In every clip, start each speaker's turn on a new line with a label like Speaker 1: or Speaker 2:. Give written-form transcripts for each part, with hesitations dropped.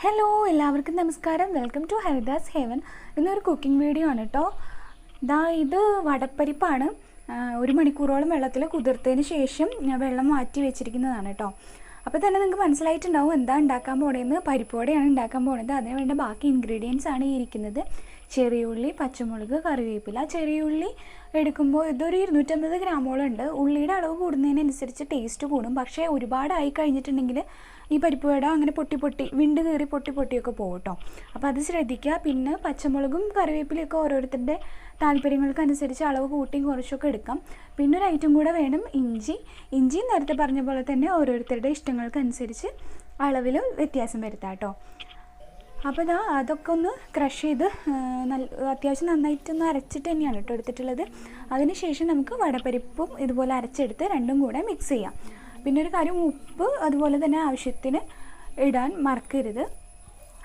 Speaker 1: Hello എല്ലാവർക്കും നമസ്കാരം. Welcome to Haridas heaven. ഇന്നൊരു കുക്കിംഗ് വീഡിയോ ആണ് കേട്ടോ. ഇത് വടപ്പരിപ്പാണ്. 1 മണിക്കൂറോളം വെള്ളത്തിൽ കുതിർത്തതിന് ശേഷം വെള്ളം മാറ്റി വെച്ചിരിക്കുന്നതാണ് കേട്ടോ. അപ്പോൾ തന്നെ നിങ്ങൾക്ക് മനസ്സിലായിട്ടുണ്ടാവും എന്താ ഉണ്ടാക്കാൻ പോണതെന്ന്. പരിപ്പോടെയാണ് ഉണ്ടാക്കാൻ പോണത്. അതിന് വേണ്ട ബാക്കി ഇൻഗ്രീഡിയൻസ് ആണ് ഈ ഇരിക്കുന്നത്. ചെറിയ ഉള്ളി, പച്ചമുളക്, കറിവേപ്പില. ചെറിയ ഉള്ളി എടുക്കുമ്പോൾ ഇതൊരു 250 ഗ്രാമോളം ഉണ്ട്. ഉള്ളിയുടെ അളവ് കൂടുന്നതിനനുസരിച്ച് ടേസ്റ്റ് കൂടും. പക്ഷേ ഒരുപാടായി കഴിഞ്ഞിട്ടുണ്ടെങ്കിൽ ഈ പരിപ്പ് വട അങ്ങനെ വിണ്ട് കയറി പൊട്ടിയൊക്കെ പോകും കേട്ടോ. അപ്പോൾ അത് ശ്രദ്ധിക്കുക. പിന്നെ പച്ചമുളകും കറിവേപ്പിലയൊക്കെ ഓരോരുത്തരുടെ താല്പര്യങ്ങൾക്കനുസരിച്ച് അളവ് കൂട്ടിയും കുറച്ചൊക്കെ എടുക്കാം. പിന്നെ ഒരു ഐറ്റം കൂടെ വേണം, ഇഞ്ചി നേരത്തെ പറഞ്ഞ പോലെ തന്നെ ഓരോരുത്തരുടെ ഇഷ്ടങ്ങൾക്കനുസരിച്ച് അളവിൽ വ്യത്യാസം വരുത്താം കേട്ടോ. അപ്പോൾ അതൊക്കെ ഒന്ന് ക്രഷ് ചെയ്ത് അത്യാവശ്യം നന്നായിട്ടൊന്ന് അരച്ചിട്ട് തന്നെയാണ് കേട്ടോ എടുത്തിട്ടുള്ളത്. അതിനുശേഷം നമുക്ക് വടപരിപ്പും ഇതുപോലെ അരച്ചെടുത്ത് രണ്ടും കൂടെ മിക്സ് ചെയ്യാം. പിന്നെ ഒരു കാര്യം, ഉപ്പ് അതുപോലെ തന്നെ ആവശ്യത്തിന് ഇടാൻ മറക്കരുത്.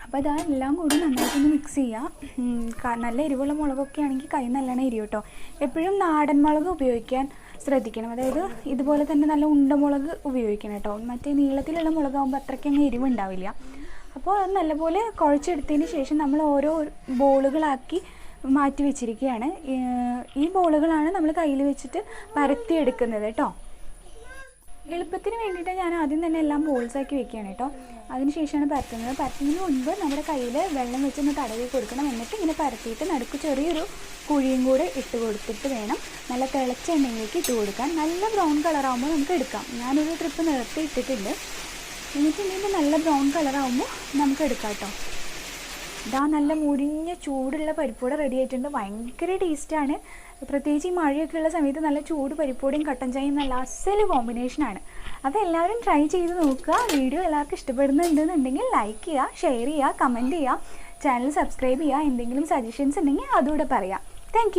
Speaker 1: അപ്പോൾ എല്ലാം കൂടി നന്നായിട്ടൊന്ന് മിക്സ് ചെയ്യുക. നല്ല എരിവുള്ള മുളകൊക്കെ ആണെങ്കിൽ കൈ നല്ലോണം എരിയും കേട്ടോ. എപ്പോഴും നാടൻ മുളക് ഉപയോഗിക്കാൻ ശ്രദ്ധിക്കണം. അതായത് ഇതുപോലെ തന്നെ നല്ല ഉണ്ടമുളക് ഉപയോഗിക്കണം കേട്ടോ. മറ്റേ നീളത്തിലുള്ള മുളകാകുമ്പോൾ അത്രയ്ക്കങ്ങ് എരിവുണ്ടാവില്ല. അപ്പോൾ അത് നല്ലപോലെ കുഴച്ചെടുത്തതിന് ശേഷം നമ്മൾ ഓരോ ബോളുകളാക്കി മാറ്റി വെച്ചിരിക്കുകയാണ്. ഈ ബോളുകളാണ് നമ്മൾ കയ്യിൽ വെച്ചിട്ട് പരത്തിയെടുക്കുന്നത് കേട്ടോ. എളുപ്പത്തിന് വേണ്ടിയിട്ട് ഞാൻ ആദ്യം തന്നെ എല്ലാം ബോൾസാക്കി വെക്കുകയാണ് കേട്ടോ. അതിനുശേഷമാണ് പരത്തുന്നത്. പരത്തുന്നതിന് മുൻപ് നമ്മുടെ കയ്യിൽ വെള്ളം വെച്ചൊന്ന് തടവി കൊടുക്കണം. എന്നിട്ട് ഇങ്ങനെ പരത്തിയിട്ട് നടുക്ക് ചെറിയൊരു കുഴിയും കൂടെ ഇട്ട് കൊടുത്തിട്ട് വേണം നല്ല തിളച്ച എണ്ണയിലേക്ക് ഇട്ട് കൊടുക്കാൻ. നല്ല ബ്രൗൺ കളറാകുമ്പോൾ നമുക്ക് എടുക്കാം. ഞാനൊരു ട്രിപ്പ് നിർത്തി ഇട്ടിട്ടുണ്ട്. എന്നിട്ടുണ്ടെങ്കിൽ നല്ല ബ്രൗൺ കളറാകുമ്പോൾ നമുക്ക് എടുക്കാം കേട്ടോ. നല്ല മുരിഞ്ഞ ചൂടുള്ള പരിപ്പൂടെ റെഡി ആയിട്ടുണ്ട്. ഭയങ്കര ടേസ്റ്റാണ്. പ്രത്യേകിച്ച് ഈ മഴയൊക്കെ ഉള്ള സമയത്ത് നല്ല ചൂട് പരിപ്പോടെയും കട്ടൻ ചായയും നല്ല അസല് കോമ്പിനേഷനാണ്. അപ്പോൾ എല്ലാവരും ട്രൈ ചെയ്ത് നോക്കുക. വീഡിയോ എല്ലാവർക്കും ഇഷ്ടപ്പെടുന്നുണ്ടെന്നുണ്ടെങ്കിൽ ലൈക്ക് ചെയ്യുക, ഷെയർ ചെയ്യുക, കമൻറ്റ് ചെയ്യുക, ചാനൽ സബ്സ്ക്രൈബ് ചെയ്യുക. എന്തെങ്കിലും സജഷൻസ് ഉണ്ടെങ്കിൽ അതുകൂടെ പറയാം. താങ്ക്